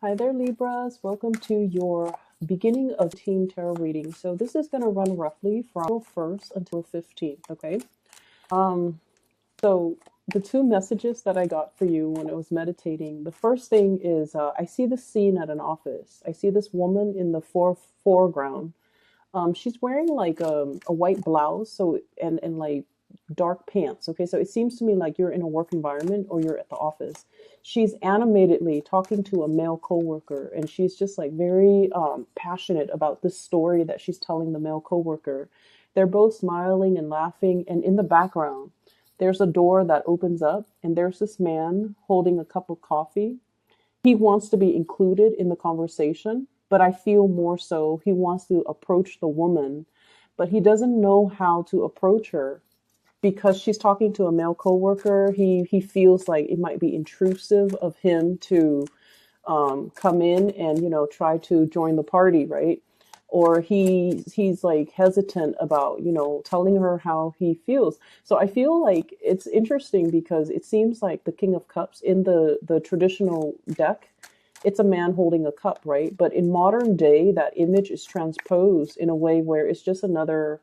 Hi there, Libras. Welcome to your beginning of Team Tarot reading. So this is going to run roughly from April 1st until 15th, okay? Um, so the two messages that I got for you when I was meditating, the first thing is I see the scene at an office. I see this woman in the foreground. She's wearing like a white blouse, so and like dark pants. Okay, so it seems to me like you're in a work environment or you're at the office. She's animatedly talking to a male coworker, and she's just like very passionate about this story that she's telling the male coworker. They're both smiling and laughing, and in the background, there's a door that opens up, and there's this man holding a cup of coffee. He wants to be included in the conversation, but I feel more so he wants to approach the woman, but he doesn't know how to approach her because she's talking to a male coworker. He feels like it might be intrusive of him to come in and try to join the party, right? Or he's like hesitant about telling her how he feels. So I feel like it's interesting because it seems like the King of Cups in the traditional deck, it's a man holding a cup, right? But in modern day, that image is transposed in a way where it's just another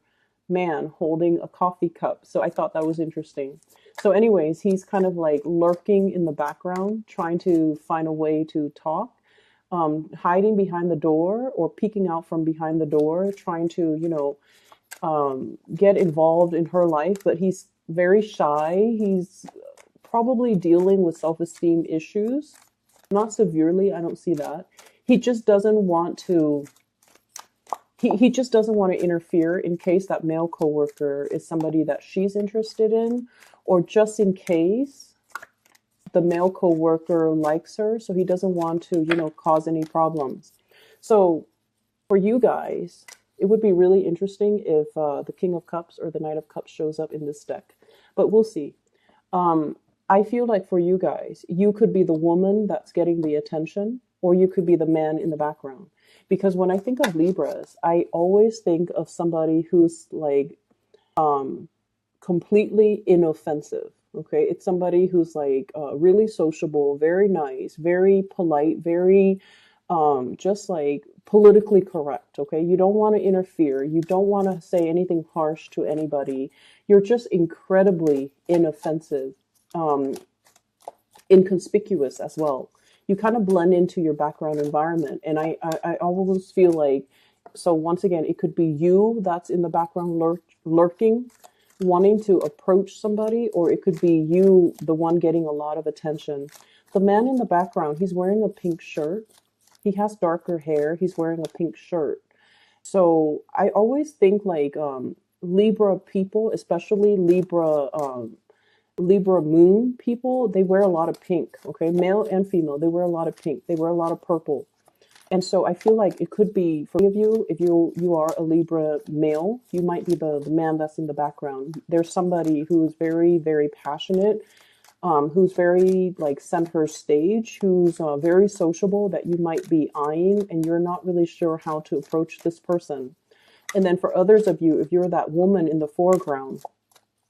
man holding a coffee cup. So I thought that was interesting. So anyways, he's kind of like lurking in the background, trying to find a way to talk, hiding behind the door or peeking out from behind the door, trying to, get involved in her life. But he's very shy. He's probably dealing with self-esteem issues. Not severely, I don't see that. He just doesn't want to he just doesn't want to interfere in case that male coworker is somebody that she's interested in, or just in case the male coworker likes her, so he doesn't want to, cause any problems. So for you guys, it would be really interesting if the King of Cups or the Knight of Cups shows up in this deck, but we'll see. I feel like for you guys, you could be the woman that's getting the attention, or you could be the man in the background. Because when I think of Libras, I always think of somebody who's like completely inoffensive. Okay, it's somebody who's like really sociable, very nice, very polite, very just like politically correct. Okay, you don't want to interfere, you don't want to say anything harsh to anybody. You're just incredibly inoffensive, um, inconspicuous as well. You kind of blend into your background environment, and I always feel like, so once again, it could be you that's in the background lurking, wanting to approach somebody, or it could be you, the one getting a lot of attention. The man in the background, he's wearing a pink shirt. He has darker hair. He's wearing a pink shirt. So I always think like Libra people, especially Libra moon people, they wear a lot of pink, okay? Male and female, they wear a lot of pink. They wear a lot of purple. And so I feel like it could be for any of you, if you are a Libra male, you might be the man that's in the background. There's somebody who is very, very passionate, who's very like center stage, who's very sociable that you might be eyeing, and you're not really sure how to approach this person. And then for others of you, if you're that woman in the foreground,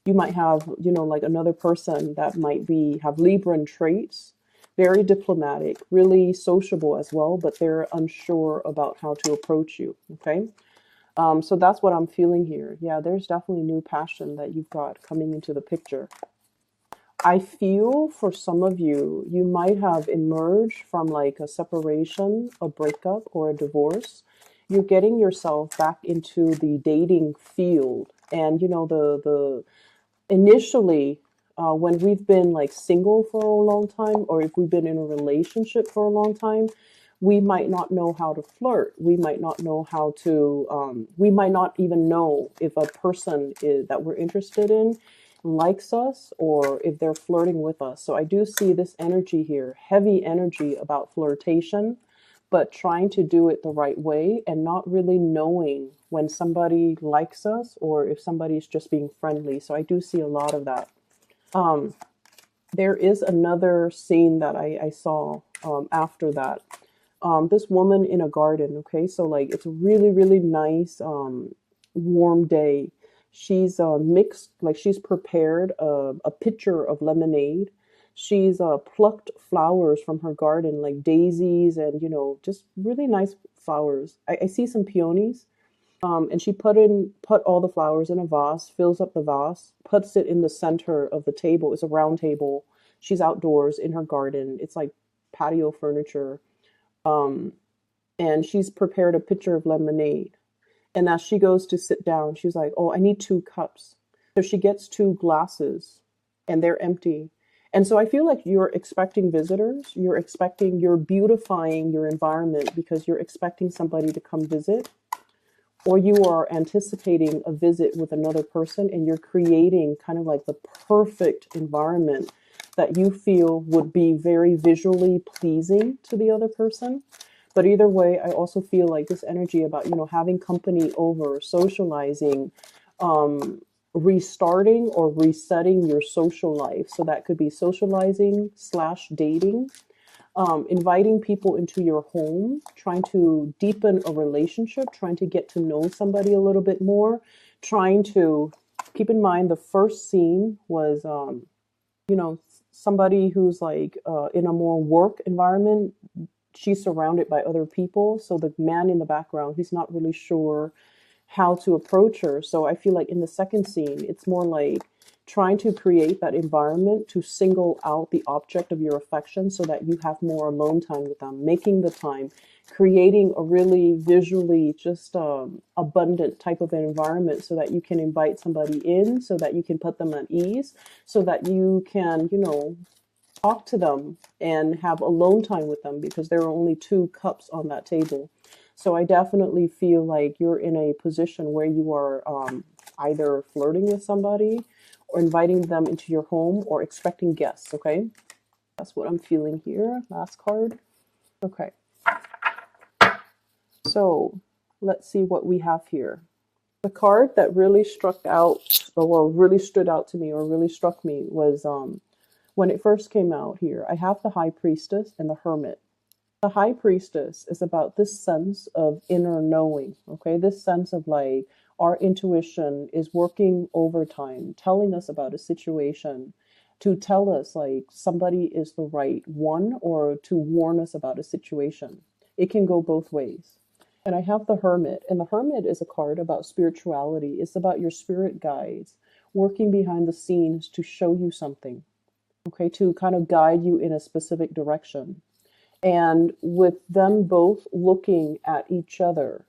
you might have, like another person that might be have Libran traits, very diplomatic, really sociable as well, but they're unsure about how to approach you. Okay. So that's what I'm feeling here. Yeah, there's definitely new passion that you've got coming into the picture. I feel for some of you, you might have emerged from like a separation, a breakup, or a divorce. You're getting yourself back into the dating field. And the initially, when we've been like single for a long time, or if we've been in a relationship for a long time, we might not know how to flirt. We might not know how to, we might not even know if a person that we're interested in likes us or if they're flirting with us. So I do see this energy here, heavy energy about flirtation, but trying to do it the right way and not really knowing when somebody likes us or if somebody's just being friendly. So I do see a lot of that. There is another scene that I saw after that. This woman in a garden, okay? So like it's a really, really nice warm day. She's mixed, like she's prepared a pitcher of lemonade. She's plucked flowers from her garden, like daisies and, just really nice flowers. I see some peonies. And she put all the flowers in a vase, fills up the vase, puts it in the center of the table. It's a round table. She's outdoors in her garden. It's like patio furniture. Um, and she's prepared a pitcher of lemonade. And as she goes to sit down, she's like, "Oh, I need 2 cups." So she gets 2 glasses and they're empty. And so I feel like you're expecting visitors. You're beautifying your environment because you're expecting somebody to come visit, or you are anticipating a visit with another person and you're creating kind of like the perfect environment that you feel would be very visually pleasing to the other person. But either way, I also feel like this energy about, having company over, socializing, restarting or resetting your social life. So that could be socializing slash dating, inviting people into your home, trying to deepen a relationship, trying to get to know somebody a little bit more, trying to keep in mind the first scene was, somebody who's like in a more work environment. She's surrounded by other people. So the man in the background, he's not really sure how to approach her. So I feel like in the second scene, it's more like trying to create that environment to single out the object of your affection so that you have more alone time with them, making the time, creating a really visually just abundant type of an environment so that you can invite somebody in, so that you can put them at ease, so that you can, talk to them and have alone time with them because there are only 2 cups on that table. So I definitely feel like you're in a position where you are either flirting with somebody or inviting them into your home or expecting guests, okay? That's what I'm feeling here. Last card. Okay. So let's see what we have here. The card that really struck out, or well, really stood out to me or really struck me was when it first came out here. I have the High Priestess and the Hermit. The High Priestess is about this sense of inner knowing, okay? This sense of like our intuition is working overtime, telling us about a situation to tell us like somebody is the right one or to warn us about a situation. It can go both ways. And I have the Hermit, and the Hermit is a card about spirituality. It's about your spirit guides working behind the scenes to show you something, okay, to kind of guide you in a specific direction. And with them both looking at each other,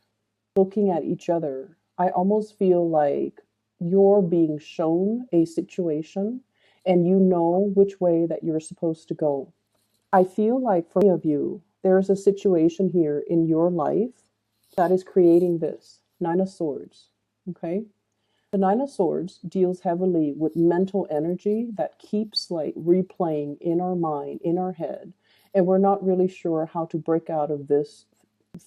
I almost feel like you're being shown a situation and you know which way that you're supposed to go. I feel like for many of you, there's a situation here in your life that is creating this. 9 of Swords, okay? The 9 of Swords deals heavily with mental energy that keeps like replaying in our mind, in our head, and we're not really sure how to break out of this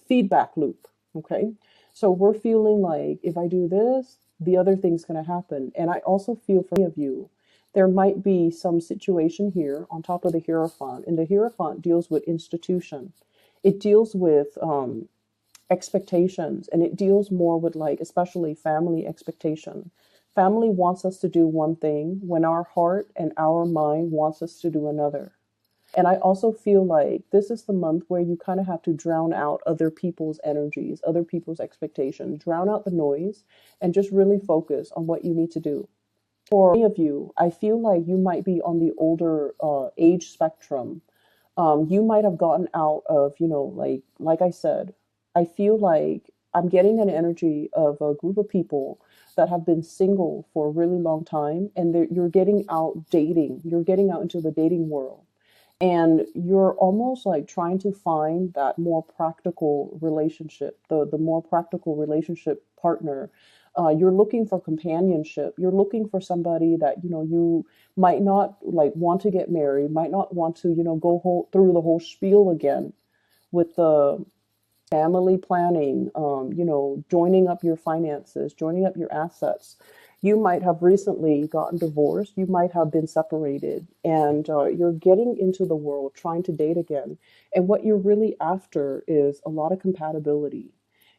feedback loop, okay? So we're feeling like if I do this, the other thing's going to happen. And I also feel for many of you, there might be some situation here on top of the Hierophant, and the Hierophant deals with institution. It deals with expectations, and it deals more with like especially family expectation. Family wants us to do one thing when our heart and our mind wants us to do another. And I also feel like this is the month where you kind of have to drown out other people's energies, other people's expectations, drown out the noise, and just really focus on what you need to do. For many of you, I feel like you might be on the older age spectrum. You might have gotten out of, like I said, I feel like I'm getting an energy of a group of people that have been single for a really long time, and you're getting out dating. You're getting out into the dating world. And you're almost like trying to find that more practical relationship, the more practical relationship partner. You're looking for companionship. You're looking for somebody that, you might not like want to get married, might not want to, go through the whole spiel again with the family planning, joining up your finances, joining up your assets. You might have recently gotten divorced. You might have been separated, and you're getting into the world trying to date again. And what you're really after is a lot of compatibility.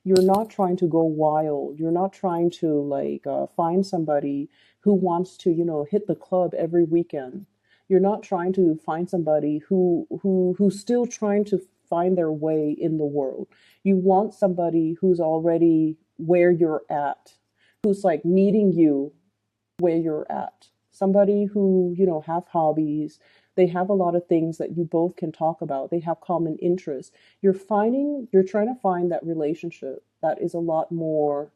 You're not trying to go wild. You're not trying to like find somebody who wants to, hit the club every weekend. You're not trying to find somebody who's still trying to find their way in the world. You want somebody who's already where you're at, who's like meeting you where you're at. Somebody who, have hobbies. They have a lot of things that you both can talk about. They have common interests. You're trying to find that relationship that is a lot more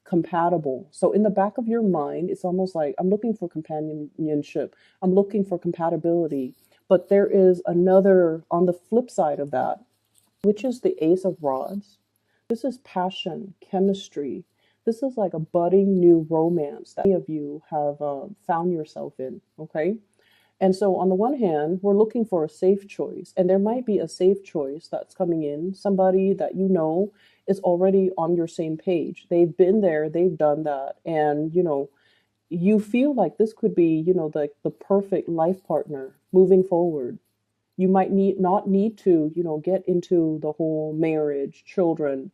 compatible. So in the back of your mind, it's almost like I'm looking for companionship. I'm looking for compatibility. But there is another on the flip side of that, which is the Ace of Rods. This is passion, chemistry. This is like a budding new romance that many of you have found yourself in, okay? And so, on the one hand, we're looking for a safe choice, and there might be a safe choice that's coming in, somebody that you know is already on your same page. They've been there, they've done that, and you feel like this could be, the perfect life partner moving forward. You might not need to, get into the whole marriage, children,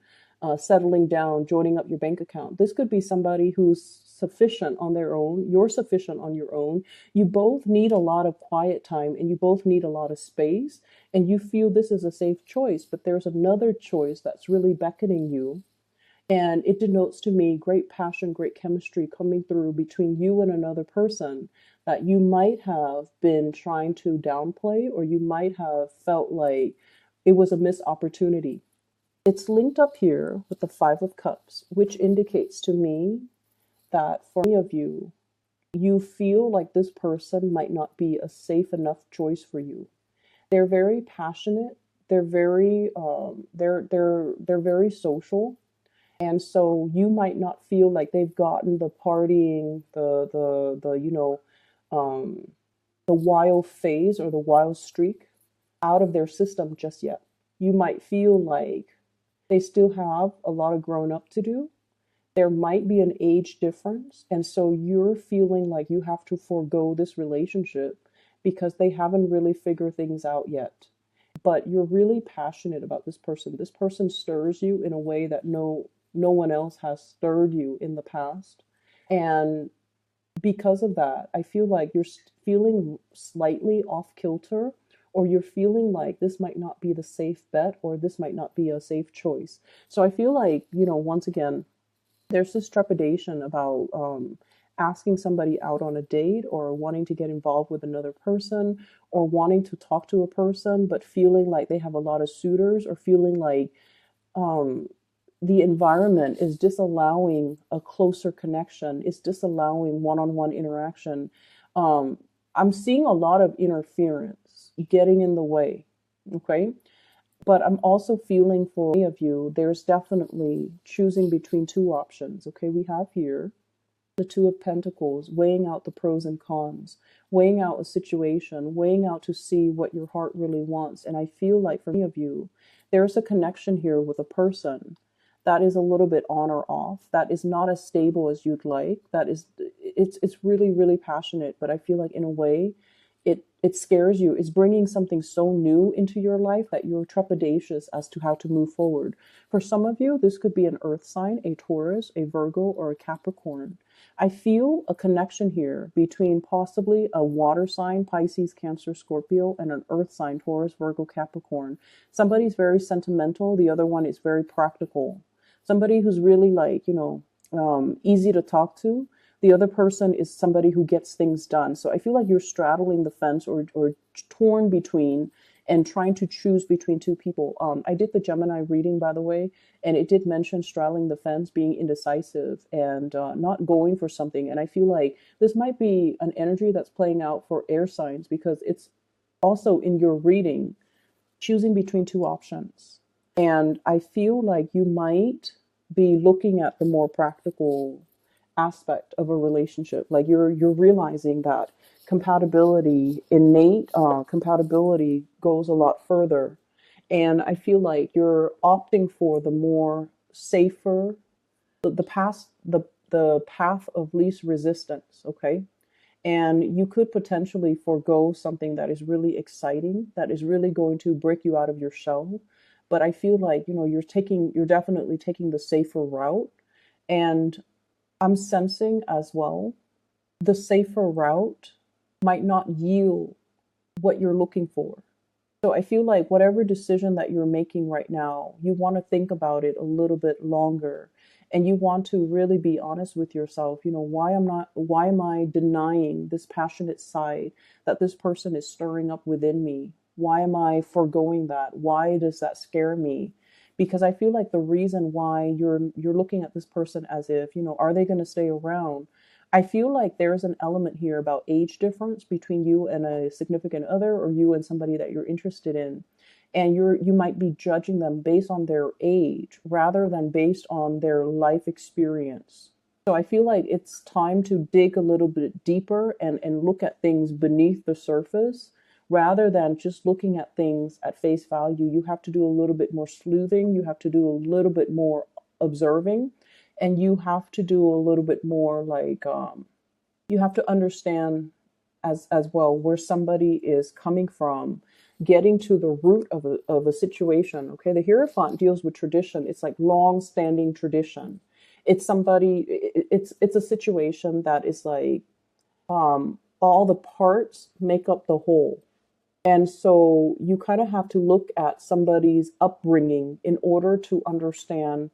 settling down, joining up your bank account. This could be somebody who's sufficient on their own. You're sufficient on your own. You both need a lot of quiet time and you both need a lot of space. And you feel this is a safe choice, but there's another choice that's really beckoning you. And it denotes to me great passion, great chemistry coming through between you and another person that you might have been trying to downplay, or you might have felt like it was a missed opportunity. It's linked up here with the Five of Cups, which indicates to me that for many of you, you feel like this person might not be a safe enough choice for you. They're very passionate. They're very they're very social. And so you might not feel like they've gotten the partying, um, the wild phase or the wild streak out of their system just yet. You might feel like they still have a lot of grown up to do. There might be an age difference. And so you're feeling like you have to forego this relationship because they haven't really figured things out yet. But you're really passionate about this person. This person stirs you in a way that no one else has stirred you in the past. And because of that, I feel like you're feeling slightly off kilter, or you're feeling like this might not be the safe bet, or this might not be a safe choice. So I feel like, once again, there's this trepidation about asking somebody out on a date, or wanting to get involved with another person, or wanting to talk to a person, but feeling like they have a lot of suitors, or feeling like um, the environment is disallowing a closer connection, is disallowing one-on-one interaction. Um, I'm seeing a lot of interference getting in the way, okay? But I'm also feeling for many of you, there's definitely choosing between two options, okay? We have here the Two of Pentacles, weighing out the pros and cons, weighing out a situation, weighing out to see what your heart really wants. And I feel like for many of you, there's a connection here with a person that is a little bit on or off, that is not as stable as you'd like, that is, it's really, really passionate, but I feel like in a way, it scares you. It's bringing something so new into your life that you're trepidatious as to how to move forward. For some of you, this could be an earth sign, a Taurus, a Virgo, or a Capricorn. I feel a connection here between possibly a water sign, Pisces, Cancer, Scorpio, and an earth sign, Taurus, Virgo, Capricorn. Somebody's very sentimental. The other one is very practical. Somebody who's really like, easy to talk to. The other person is somebody who gets things done. So I feel like you're straddling the fence, or torn between and trying to choose between two people. I did the Gemini reading, by the way, and it did mention straddling the fence, being indecisive, and not going for something. And I feel like this might be an energy that's playing out for air signs, because it's also in your reading, choosing between two options. And I feel like you might be looking at the more practical aspect of a relationship. Like you're realizing that innate compatibility goes a lot further. And I feel like you're opting for the more safer, the path of least resistance, okay? And you could potentially forego something that is really exciting, that is really going to break you out of your shell. But I feel like, you're definitely taking the safer route. And I'm sensing as well, the safer route might not yield what you're looking for. So I feel like whatever decision that you're making right now, you want to think about it a little bit longer, and you want to really be honest with yourself. Why am I denying this passionate side that this person is stirring up within me? Why am I foregoing that? Why does that scare me? Because I feel like the reason why you're looking at this person as if, are they going to stay around? I feel like there's an element here about age difference between you and a significant other, or you and somebody that you're interested in. And you might be judging them based on their age rather than based on their life experience. So I feel like it's time to dig a little bit deeper and look at things beneath the surface rather than just looking at things at face value. You have to do a little bit more sleuthing, you have to do a little bit more observing, and you have to do a little bit more like you have to understand as well where somebody is coming from, getting to the root of a situation. Okay, the Hierophant deals with tradition. It's like long standing tradition. It's somebody, it's a situation that is like all the parts make up the whole. And so you kind of have to look at somebody's upbringing in order to understand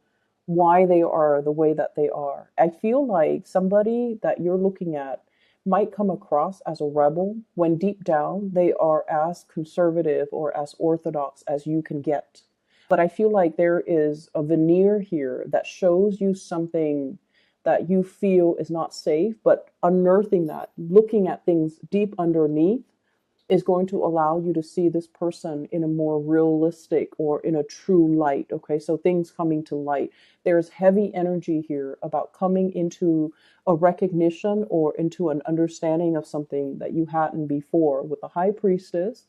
why they are the way that they are. I feel like somebody that you're looking at might come across as a rebel when deep down they are as conservative or as orthodox as you can get. But I feel like there is a veneer here that shows you something that you feel is not safe, but unearthing that, looking at things deep underneath is going to allow you to see this person in a more realistic or in a true light. Okay, so things coming to light. There's heavy energy here about coming into a recognition or into an understanding of something that you hadn't before with the High Priestess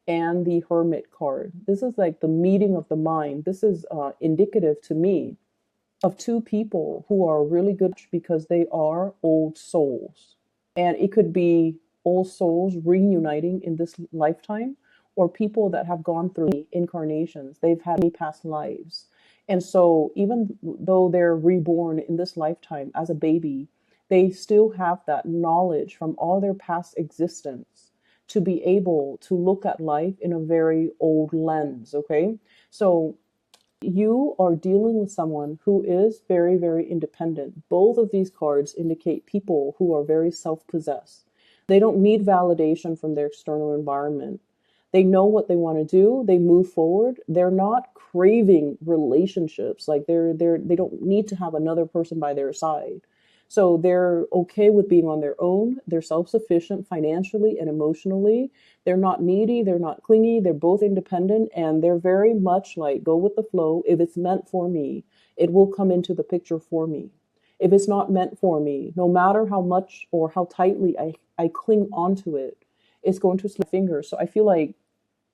and the Hermit card. This is like the meeting of the mind. This is indicative to me of two people who are really good because they are old souls. And it could be old souls reuniting in this lifetime, or people that have gone through incarnations. They've had many past lives. And so, even though they're reborn in this lifetime as a baby, they still have that knowledge from all their past existence to be able to look at life in a very old lens. Okay. So, you are dealing with someone who is very, very independent. Both of these cards indicate people who are very self possessed. They don't need validation from their external environment. They know what they want to do. They move forward. They're not craving relationships. Like they don't need to have another person by their side. So they're okay with being on their own. They're self-sufficient financially and emotionally. They're not needy. They're not clingy. They're both independent, and they're very much like go with the flow. If it's meant for me, it will come into the picture for me. If it's not meant for me, no matter how much or how tightly I cling onto it, it's going to slip fingers. So I feel like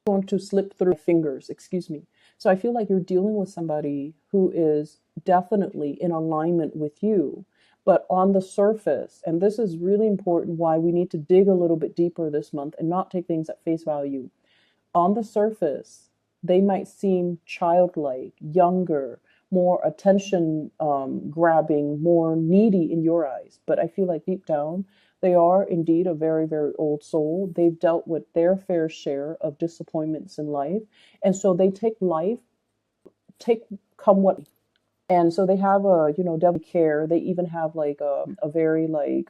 going to slip through fingers, excuse me. So I feel like you're dealing with somebody who is definitely in alignment with you. But on the surface, and this is really important why we need to dig a little bit deeper this month and not take things at face value. On the surface, they might seem childlike, younger, more attention grabbing, more needy in your eyes. But I feel like deep down, they are indeed a very, very old soul. They've dealt with their fair share of disappointments in life. And so they take life, take come what. And so they have a, devil care. They even have like a very like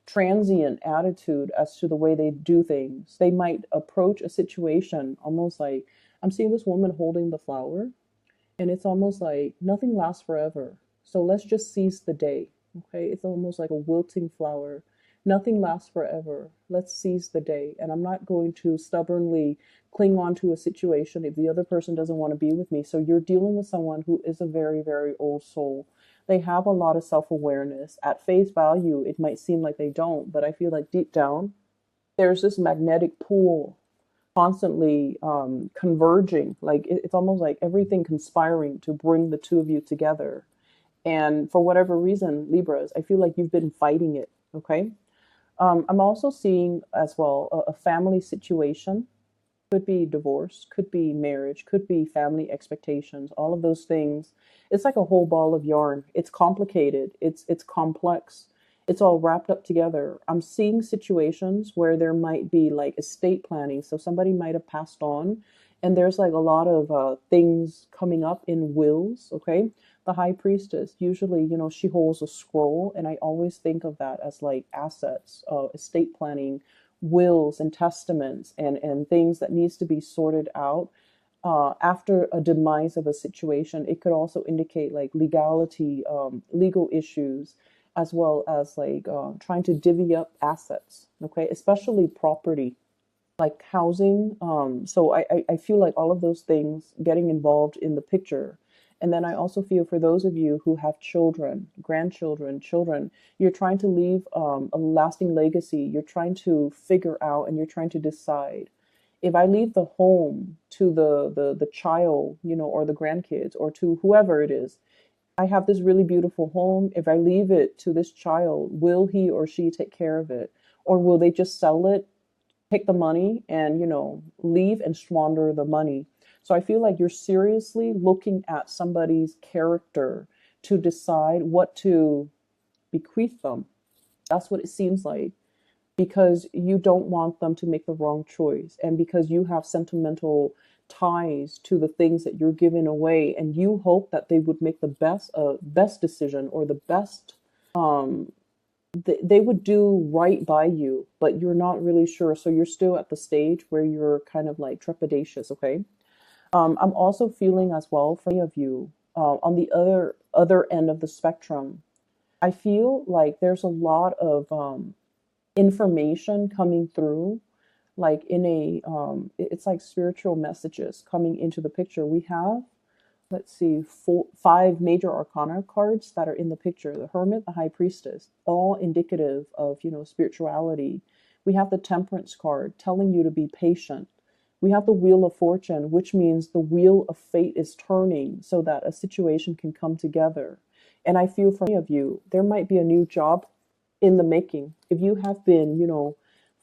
transient attitude as to the way they do things. They might approach a situation almost like I'm seeing this woman holding the flower, and it's almost like nothing lasts forever. So let's just seize the day. Okay. It's almost like a wilting flower. Nothing lasts forever. Let's seize the day. And I'm not going to stubbornly cling on to a situation if the other person doesn't want to be with me. So you're dealing with someone who is a very, very old soul. They have a lot of self awareness. At face value, it might seem like they don't, but I feel like deep down, there's this magnetic pull constantly converging. Like it's almost like everything conspiring to bring the two of you together. And for whatever reason, Libras, I feel like you've been fighting it. Okay. I'm also seeing as well a family situation. Could be divorce, could be marriage, could be family expectations, all of those things. It's like a whole ball of yarn. It's complicated. It's complex. It's all wrapped up together. I'm seeing situations where there might be like estate planning. So somebody might have passed on, and there's like a lot of things coming up in wills. Okay. The high priestess, usually, she holds a scroll, and I always think of that as like assets, estate planning, wills and testaments, and things that needs to be sorted out after a demise of a situation. It could also indicate like legality, legal issues, as well as like trying to divvy up assets, okay, especially property, like housing. So I feel like all of those things getting involved in the picture. And then I also feel for those of you who have children, grandchildren, children, you're trying to leave a lasting legacy. You're trying to figure out and you're trying to decide, if I leave the home to the child, or the grandkids or to whoever it is, I have this really beautiful home. If I leave it to this child, will he or she take care of it? Or will they just sell it, take the money, and, leave and squander the money? So I feel like you're seriously looking at somebody's character to decide what to bequeath them. That's what it seems like, because you don't want them to make the wrong choice, and because you have sentimental ties to the things that you're giving away, and you hope that they would make the best decision, or the best, they would do right by you, but you're not really sure. So you're still at the stage where you're kind of like trepidatious. Okay. I'm also feeling as well for many of you on the other end of the spectrum. I feel like there's a lot of information coming through, like in a it's like spiritual messages coming into the picture. We have, let's see, five major arcana cards that are in the picture: the hermit, the high priestess, all indicative of, spirituality. We have the temperance card telling you to be patient. We have the wheel of fortune, which means the wheel of fate is turning so that a situation can come together. And I feel for many of you, there might be a new job in the making. If you have been,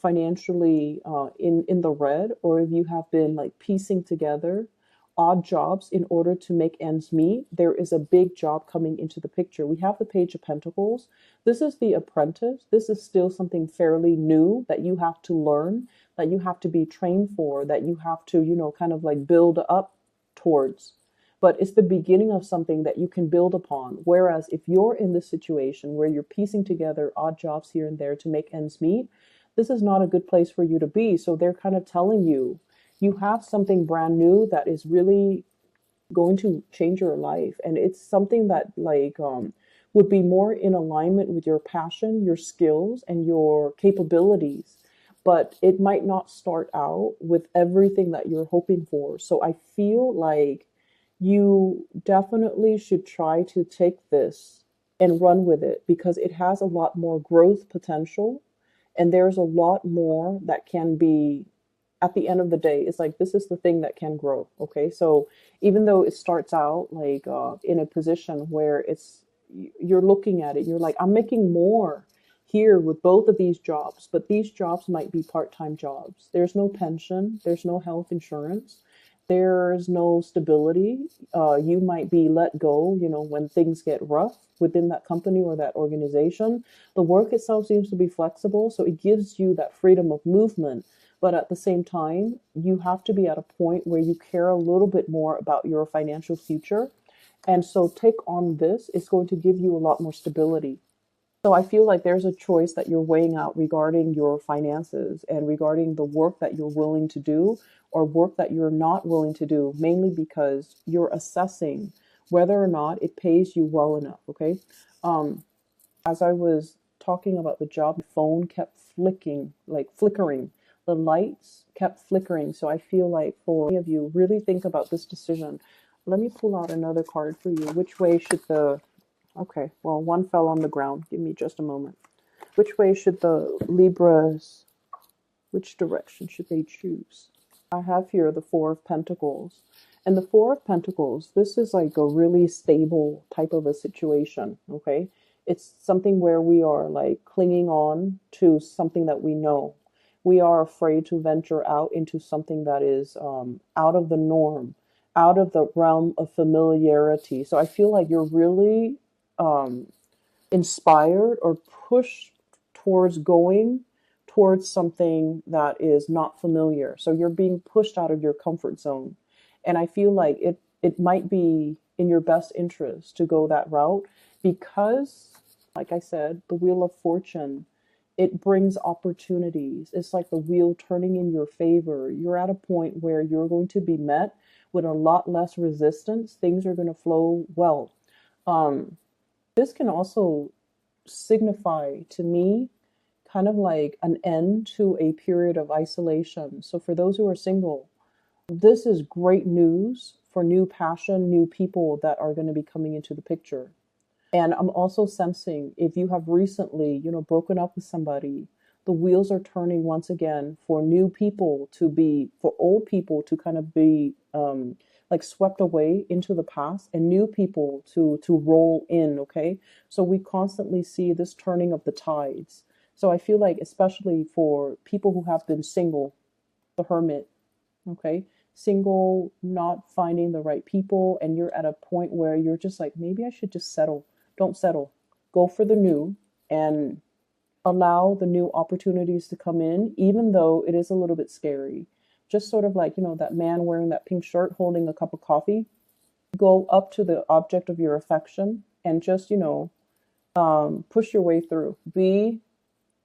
financially in the red, or if you have been like piecing together odd jobs in order to make ends meet, there is a big job coming into the picture. We have the Page of Pentacles. This is the apprentice. This is still something fairly new that you have to learn, that you have to be trained for, that you have to, kind of like build up towards. But it's the beginning of something that you can build upon. Whereas if you're in this situation where you're piecing together odd jobs here and there to make ends meet, this is not a good place for you to be. So they're kind of telling you, you have something brand new that is really going to change your life, and it's something that like would be more in alignment with your passion, your skills, and your capabilities. But it might not start out with everything that you're hoping for. So I feel like you definitely should try to take this and run with it, because it has a lot more growth potential, and there's a lot more that can be, at the end of the day, it's like this is the thing that can grow. Okay. So even though it starts out like in a position where you're looking at it, you're like, I'm making more here with both of these jobs, but these jobs might be part-time jobs. There's no pension, there's no health insurance, there's no stability. You might be let go, when things get rough within that company or that organization. The work itself seems to be flexible, so it gives you that freedom of movement. But at the same time, you have to be at a point where you care a little bit more about your financial future. And so take on this. It's going to give you a lot more stability. So I feel like there's a choice that you're weighing out regarding your finances and regarding the work that you're willing to do or work that you're not willing to do, mainly because you're assessing whether or not it pays you well enough. Okay. As I was talking about the job, the phone kept flickering. The lights kept flickering. So I feel like for many of you, really think about this decision. Let me pull out another card for you. Which way should okay, well, one fell on the ground. Give me just a moment. Which way should the Libras, which direction should they choose? I have here the Four of Pentacles. And the Four of Pentacles, this is like a really stable type of a situation, okay? It's something where we are like clinging on to something that we know. We are afraid to venture out into something that is out of the norm, out of the realm of familiarity. So I feel like you're really inspired or pushed towards going towards something that is not familiar. So you're being pushed out of your comfort zone. And I feel like it might be in your best interest to go that route because, like I said, the Wheel of Fortune, it brings opportunities. It's like the wheel turning in your favor. You're at a point where you're going to be met with a lot less resistance. Things are going to flow well. Um, this can also signify to me kind of like an end to a period of isolation. So for those who are single, this is great news for new passion, new people that are going to be coming into the picture. And I'm also sensing if you have recently, broken up with somebody, the wheels are turning once again for new people to be, for old people to kind of be like swept away into the past and new people to roll in. Okay. So we constantly see this turning of the tides. So I feel like, especially for people who have been single, the hermit, okay, single, not finding the right people, and you're at a point where you're just like, maybe I should just settle. Don't settle. Go for the new and allow the new opportunities to come in, even though it is a little bit scary. Just sort of like, that man wearing that pink shirt holding a cup of coffee. Go up to the object of your affection and just, push your way through. Be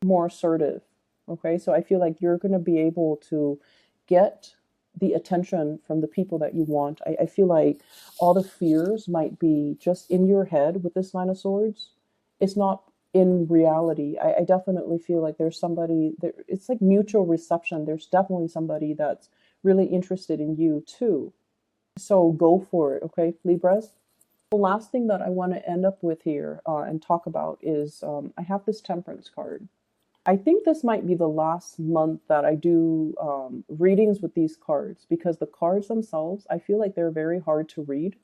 more assertive. Okay, so I feel like you're going to be able to get the attention from the people that you want. I feel like all the fears might be just in your head with this Nine of Swords. It's not in reality. I definitely feel like there's somebody there. It's like mutual reception. There's definitely somebody that's really interested in you too. So go for it, okay, Libras? The last thing that I want to end up with here and talk about is I have this Temperance card. I think this might be the last month that I do readings with these cards because the cards themselves, I feel like they're very hard to read.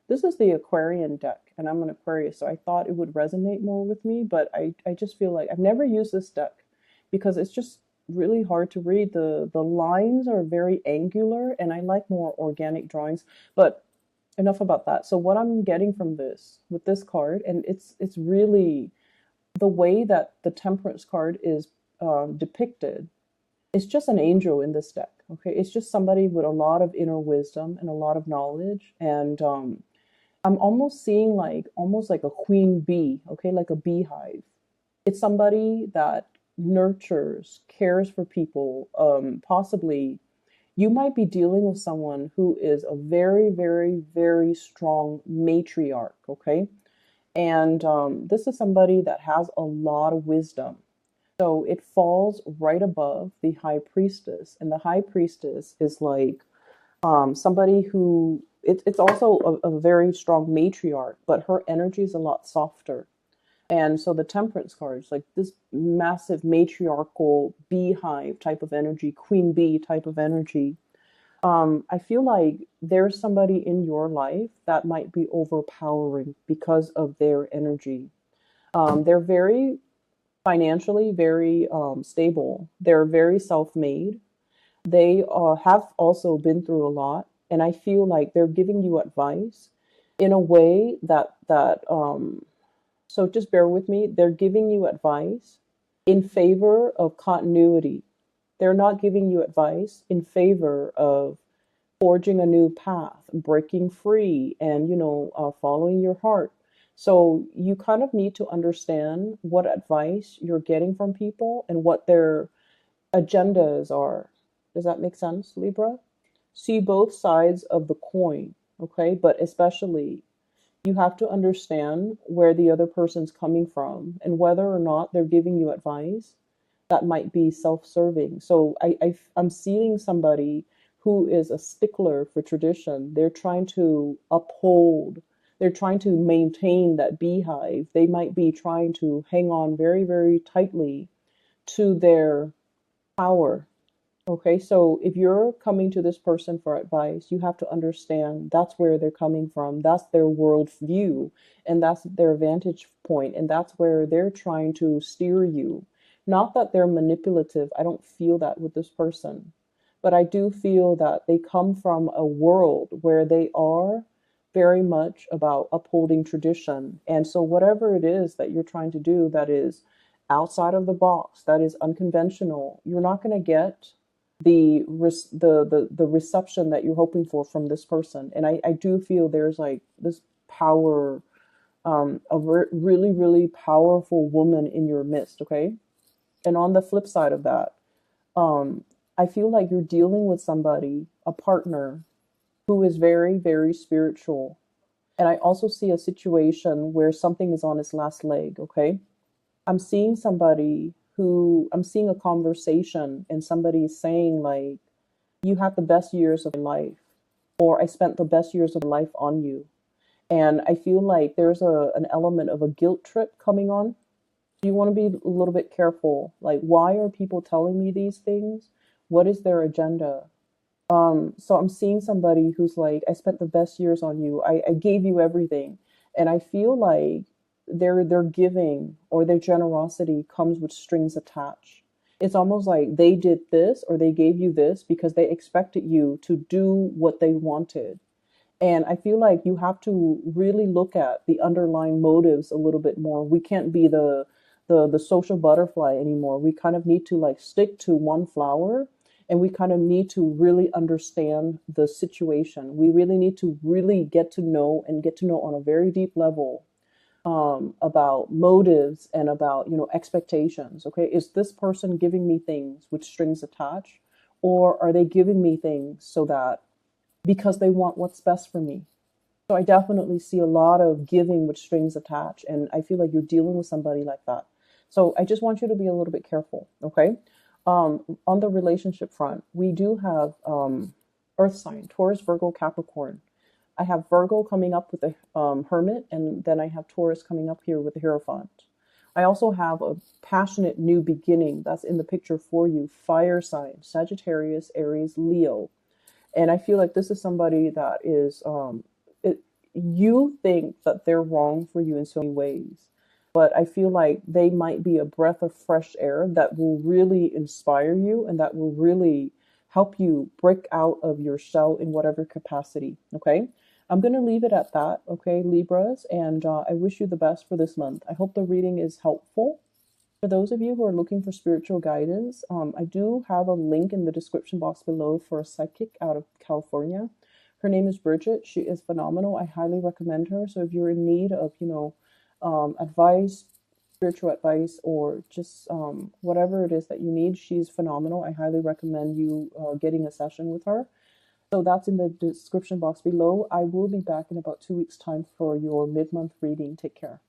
This is the Aquarian deck, and I'm an Aquarius, so I thought it would resonate more with me, but I just feel like I've never used this deck because it's just really hard to read. The lines are very angular, and I like more organic drawings, but enough about that. So what I'm getting from this, with this card, and it's really the way that the Temperance card is depicted. It's just an angel in this deck. Okay, it's just somebody with a lot of inner wisdom and a lot of knowledge, and I'm almost seeing like almost like a queen bee. Okay, like a beehive. It's somebody that nurtures, cares for people. Possibly, you might be dealing with someone who is a very, very, very strong matriarch. Okay, and this is somebody that has a lot of wisdom. So it falls right above the high priestess. And the high priestess is like somebody who, it's also a very strong matriarch, but her energy is a lot softer. And so the Temperance card is like this massive matriarchal beehive type of energy, queen bee type of energy. I feel like there's somebody in your life that might be overpowering because of their energy. They're very financially very stable. They're very self-made. They have also been through a lot, and I feel like they're giving you advice in a way that. So just bear with me. They're giving you advice in favor of continuity. They're not giving you advice in favor of forging a new path, breaking free, and following your heart. So you kind of need to understand what advice you're getting from people and what their agendas are. Does that make sense, Libra? See both sides of the coin, okay? But especially you have to understand where the other person's coming from and whether or not they're giving you advice that might be self-serving. So I'm seeing somebody who is a stickler for tradition. They're trying to uphold, they're trying to maintain that beehive. They might be trying to hang on very, very tightly to their power. Okay, so if you're coming to this person for advice, you have to understand that's where they're coming from. That's their world view, and that's their vantage point, and that's where they're trying to steer you. Not that they're manipulative. I don't feel that with this person, but I do feel that they come from a world where they are very much about upholding tradition. And so, whatever it is that you're trying to do that is outside of the box, that is unconventional, you're not going to get the reception that you're hoping for from this person. And I do feel there's like this power, really, really powerful woman in your midst, okay? And on the flip side of that, um, I feel like you're dealing with somebody, a partner, who is very, very spiritual. And I also see a situation where something is on its last leg, okay? I'm seeing a conversation and somebody is saying, like, you had the best years of my life, or I spent the best years of my life on you. And I feel like there's an element of a guilt trip coming on. You want to be a little bit careful. Like, why are people telling me these things? What is their agenda? So I'm seeing somebody who's like, I spent the best years on you. I gave you everything. And I feel like their giving or their generosity comes with strings attached. It's almost like they did this or they gave you this because they expected you to do what they wanted. And I feel like you have to really look at the underlying motives a little bit more. We can't be the social butterfly anymore. We kind of need to like stick to one flower, and we kind of need to really understand the situation. We really need to really get to know and get to know on a very deep level, about motives and about, expectations. Okay, is this person giving me things with strings attached, or are they giving me things so that because they want what's best for me? So I definitely see a lot of giving with strings attached, and I feel like you're dealing with somebody like that. So I just want you to be a little bit careful, okay? On the relationship front, we do have Earth sign, Taurus, Virgo, Capricorn. I have Virgo coming up with the Hermit, and then I have Taurus coming up here with the Hierophant. I also have a passionate new beginning that's in the picture for you, fire sign, Sagittarius, Aries, Leo. And I feel like this is somebody that is, you think that they're wrong for you in so many ways. But I feel like they might be a breath of fresh air that will really inspire you and that will really help you break out of your shell in whatever capacity. Okay. I'm going to leave it at that. Okay, Libras. And I wish you the best for this month. I hope the reading is helpful. For those of you who are looking for spiritual guidance, I do have a link in the description box below for a psychic out of California. Her name is Bridget. She is phenomenal. I highly recommend her. So if you're in need of, advice, spiritual advice, or just whatever it is that you need, she's phenomenal. I highly recommend you getting a session with her. So that's in the description box below. I will be back in about 2 weeks' time for your mid-month reading. Take care.